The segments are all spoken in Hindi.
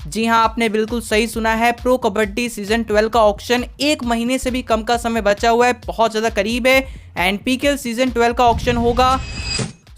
जी हाँ, आपने बिल्कुल सही सुना है। प्रो कबड्डी सीजन 12 का ऑक्शन 1 महीने से भी कम का समय बचा हुआ है, बहुत ज्यादा करीब है। एंड पीकेएल सीजन 12 का ऑक्शन होगा।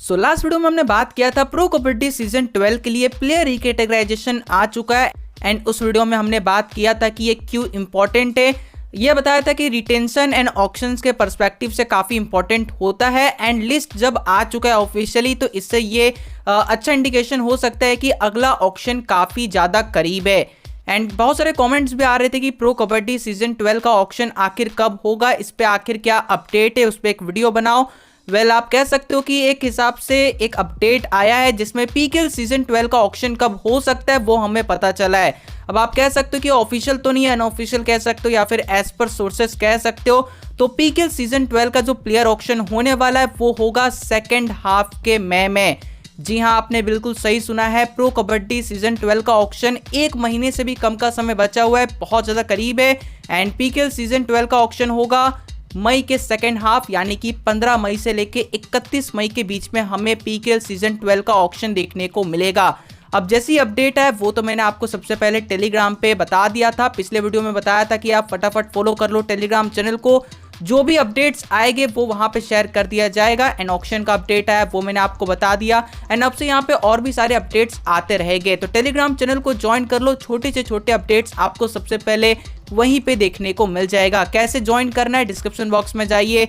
सो लास्ट वीडियो में हमने बात किया था प्रो कबड्डी सीजन 12 के लिए प्लेयर रिकैटेगराइजेशन आ चुका है। एंड उस वीडियो में हमने बात किया था कि ये क्यों इंपॉर्टेंट है। ये बताया था कि रिटेंशन एंड ऑक्शंस के पर्सपेक्टिव से काफी इंपॉर्टेंट होता है। एंड लिस्ट जब आ चुका है ऑफिशियली, तो इससे ये अच्छा इंडिकेशन हो सकता है कि अगला ऑक्शन काफी ज्यादा करीब है। एंड बहुत सारे कमेंट्स भी आ रहे थे कि प्रो कबड्डी सीजन 12 का ऑक्शन आखिर कब होगा, इस पे आखिर क्या अपडेट है, उस पर एक वीडियो बनाओ। आप कह सकते हो कि एक हिसाब से एक अपडेट आया है जिसमें पीकेएल सीजन 12 का ऑक्शन कब हो सकता है वो हमें पता चला है। अब आप कह सकते हो कि ऑफिशियल तो नहीं है, अनऑफिशियल कह सकते हो या फिर एज पर सोर्सेस कह सकते हो। तो पीकेएल सीजन 12 का जो प्लेयर ऑक्शन होने वाला है वो होगा सेकेंड हाफ के मई में। जी हाँ, आपने बिल्कुल सही सुना है। प्रो कबड्डी सीजन 12 का ऑक्शन 1 महीने से भी कम का समय बचा हुआ है, बहुत ज्यादा करीब है। एंड पीकेएल सीजन 12 का ऑक्शन होगा मई के सेकेंड हाफ, यानी कि 15 मई से लेके 31 मई के बीच में हमें पीकेएल सीजन 12 का ऑक्शन देखने को मिलेगा। अब जैसी अपडेट है वो तो मैंने आपको सबसे पहले टेलीग्राम पे बता दिया था, पिछले वीडियो में बताया था कि आप फटाफट फॉलो कर लो टेलीग्राम चैनल को। जो भी अपडेट्स आएंगे वो वहां पे शेयर कर दिया जाएगा। एंड ऑक्शन का अपडेट है वो मैंने आपको बता दिया। एंड अब से यहाँ पे और भी सारे अपडेट्स आते रहेंगे, तो टेलीग्राम चैनल को ज्वाइन कर लो। छोटे से छोटे अपडेट्स आपको सबसे पहले वहीं पे देखने को मिल जाएगा। कैसे ज्वाइन करना है, डिस्क्रिप्शन बॉक्स में जाइए,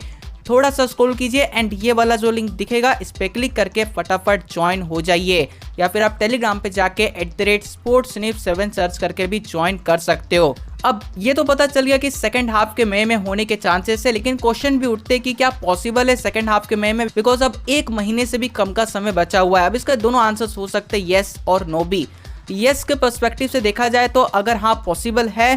थोड़ा सा स्क्रॉल कीजिए एंड ये वाला जो लिंक दिखेगा इस पे क्लिक करके फटाफट ज्वाइन हो जाइए। या फिर आप टेलीग्राम पे जाके @sportsnif7 सर्च करके भी ज्वाइन कर सकते हो। अब ये तो पता चल गया कि सेकंड हाफ के मई में होने के चांसेस है, लेकिन क्वेश्चन भी उठते कि क्या पॉसिबल है सेकंड हाफ के मई में, बिकॉज अब 1 महीने से भी कम का समय बचा हुआ है। अब इसका दोनों आंसर्स हो सकते हैं, येस और नो भी। येस के पर्सपेक्टिव से देखा जाए तो अगर हाँ पॉसिबल है,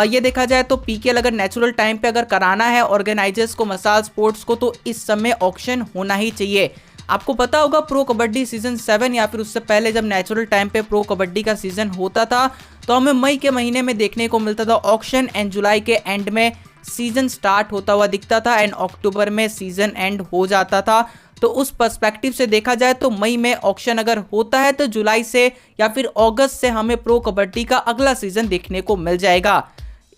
ये देखा जाए तो पीकेएल अगर नेचुरल टाइम पे अगर कराना है ऑर्गेनाइजर्स को, मसाज स्पोर्ट्स को, तो इस समय ऑक्शन होना ही चाहिए। आपको पता होगा प्रो कबड्डी सीजन 7 या फिर उससे पहले जब नेचुरल टाइम पे प्रो कबड्डी का सीजन होता था तो हमें मई के महीने में देखने को मिलता था ऑक्शन। एंड जुलाई के एंड में सीजन स्टार्ट होता हुआ दिखता था एंड अक्टूबर में सीजन एंड हो जाता था। तो उस पर्सपेक्टिव से देखा जाए तो मई में ऑक्शन अगर होता है तो जुलाई से या फिर अगस्त से हमें प्रो कबड्डी का अगला सीजन देखने को मिल जाएगा।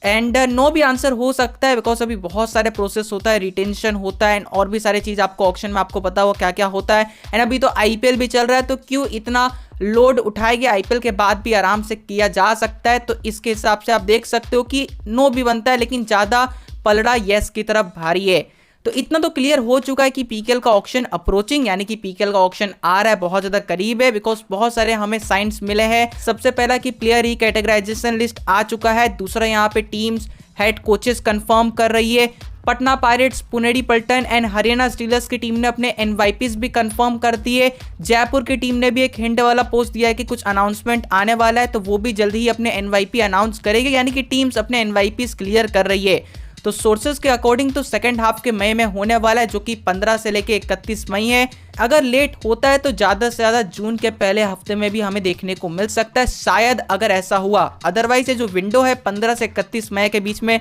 एंड नो भी आंसर हो सकता है, बिकॉज अभी बहुत सारे प्रोसेस होता है, रिटेंशन होता है एंड और भी सारी चीज आपको ऑक्शन में आपको पता हो क्या क्या होता है। एंड अभी तो आईपीएल भी चल रहा है, तो क्यों इतना लोड उठाएगी, आईपीएल के बाद भी आराम से किया जा सकता है। तो इसके हिसाब से आप देख सकते हो कि नो भी बनता है, लेकिन ज्यादा पलड़ा येस की तरफ भारी है। तो इतना तो क्लियर हो चुका है कि पीकेएल का ऑक्शन अप्रोचिंग, यानी कि पीकेएल का ऑक्शन आ रहा है, बहुत ज्यादा करीब है, बिकॉज बहुत सारे हमें साइंस मिले हैं। सबसे पहला कि प्लेयर रिकैटेगराइजेशन लिस्ट आ चुका है। दूसरा, यहाँ पे टीम्स हेड कोचेस कंफर्म कर रही है। Patna Pirates, Puneri Paltan and Haryana Steelers की टीम ने अपने एनवाईपीज भी कंफर्म कर दिए। जयपुर की टीम ने भी एक हिंट वाला पोस्ट दिया है कि कुछ अनाउंसमेंट आने वाला है, तो वो भी जल्दी ही अपने एनवाईपी अनाउंस करेगी, यानी कि टीम्स अपने एनवाईपीज क्लियर कर रही है। तो सोर्सेज के अकॉर्डिंग तो सेकंड हाफ के मई में होने वाला है, जो कि 15 से लेके 31 मई है। अगर लेट होता है तो ज्यादा से ज्यादा जून के पहले हफ्ते में भी हमें देखने को मिल सकता है, शायद अगर ऐसा हुआ। अदरवाइज ये जो विंडो है 15 से 31 मई के बीच में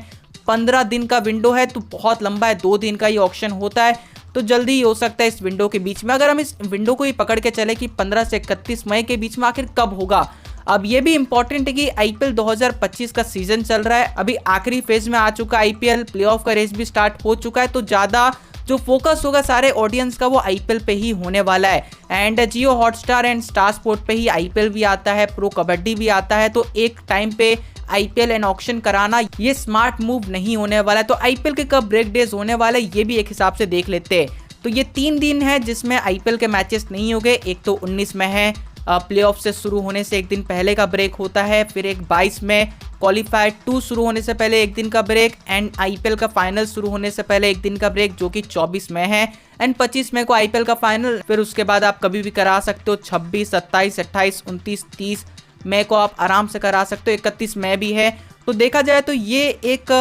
15 दिन का विंडो है, तो बहुत लंबा है, 2 दिन का ये ऑक्शन होता है, तो जल्दी ही हो सकता है इस विंडो के बीच में। अगर हम इस विंडो को ही पकड़ के चले कि 15 से 31 मई के बीच में आखिर कब होगा। अब ये भी इंपॉर्टेंट है कि आईपीएल 2025 का सीजन चल रहा है, अभी आखिरी फेज में आ चुका है आईपीएल, प्लेऑफ का रेस भी स्टार्ट हो चुका है, तो ज्यादा जो फोकस होगा सारे ऑडियंस का वो आईपीएल पे ही होने वाला है। And Jio Hotstar and star sport पे ही आईपीएल भी आता है, प्रो कबड्डी भी आता है, तो एक टाइम पे आईपीएल एंड ऑक्शन कराना ये स्मार्ट मूव नहीं होने वाला है। तो आईपीएल के कब ब्रेक डेज होने वाला है ये भी एक हिसाब से देख लेते हैं। तो ये 3 दिन है जिसमें आईपीएल के मैचेस नहीं हो गए। एक तो 19 में है, प्लेऑफ से शुरू होने से एक दिन पहले का ब्रेक होता है, फिर एक 22 में क्वालिफायर 2 शुरू होने से पहले एक दिन का ब्रेक, एंड आईपीएल का फाइनल शुरू होने से पहले एक दिन का ब्रेक जो कि 24 में है, एंड 25 मई को आईपीएल का फाइनल। फिर उसके बाद आप कभी भी करा सकते हो, 26, 27, 28, 29, 30 मई को आप आराम से करा सकते हो, 31 मई भी है। तो देखा जाए तो ये एक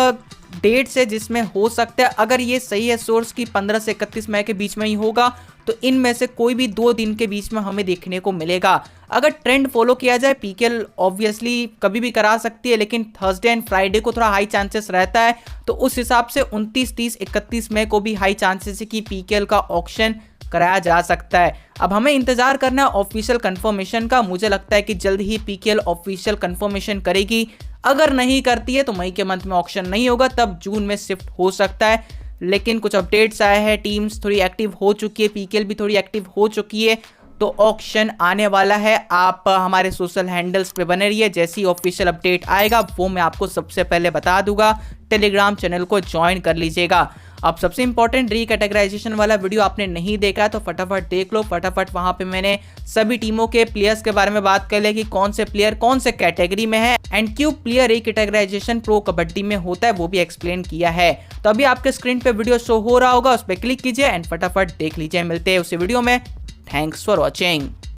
डेट से जिसमें हो सकता है, अगर ये सही है सोर्स की 15 से 31 मई के बीच में ही होगा, तो इनमें से कोई भी 2 दिन के बीच में हमें देखने को मिलेगा। अगर ट्रेंड फॉलो किया जाए, पीकेएल ऑब्वियसली कभी भी करा सकती है, लेकिन थर्सडे एंड फ्राइडे को थोड़ा हाई चांसेस रहता है, तो उस हिसाब से 29, 30, 31 मई को भी हाई चांसेस है कि पीकेएल का ऑक्शन कराया जा सकता है। अब हमें इंतजार करना है ऑफिशियल कंफर्मेशन का। मुझे लगता है कि जल्द ही पीकेएल ऑफिशियल कंफर्मेशन करेगी। अगर नहीं करती है तो मई के मंथ में ऑक्शन नहीं होगा, तब जून में शिफ्ट हो सकता है। लेकिन कुछ अपडेट्स आए हैं, टीम्स थोड़ी एक्टिव हो चुकी है, पीकेएल भी थोड़ी एक्टिव हो चुकी है, तो ऑक्शन आने वाला है। आप हमारे सोशल हैंडल्स पे बने रहिए, जैसी ऑफिशियल अपडेट आएगा वो मैं आपको सबसे पहले बता दूंगा। टेलीग्राम चैनल को ज्वाइन कर लीजिएगा। अब सबसे इंपॉर्टेंट, रीकैटेगराइजेशन वाला वीडियो आपने नहीं देखा है तो फटाफट देख लो। फटाफट वहां पे मैंने सभी टीमों के प्लेयर्स के बारे में बात कर लिया कि कौन से प्लेयर कौन से कैटेगरी में है एंड क्यों प्लेयर रीकैटेगराइजेशन प्रो कबड्डी में होता है वो भी एक्सप्लेन किया है। तो अभी आपके स्क्रीन पे वीडियो शो हो रहा होगा, उस पर क्लिक कीजिए एंड फटाफट देख लीजिए। मिलते हैं उसी वीडियो में। Thanks for watching.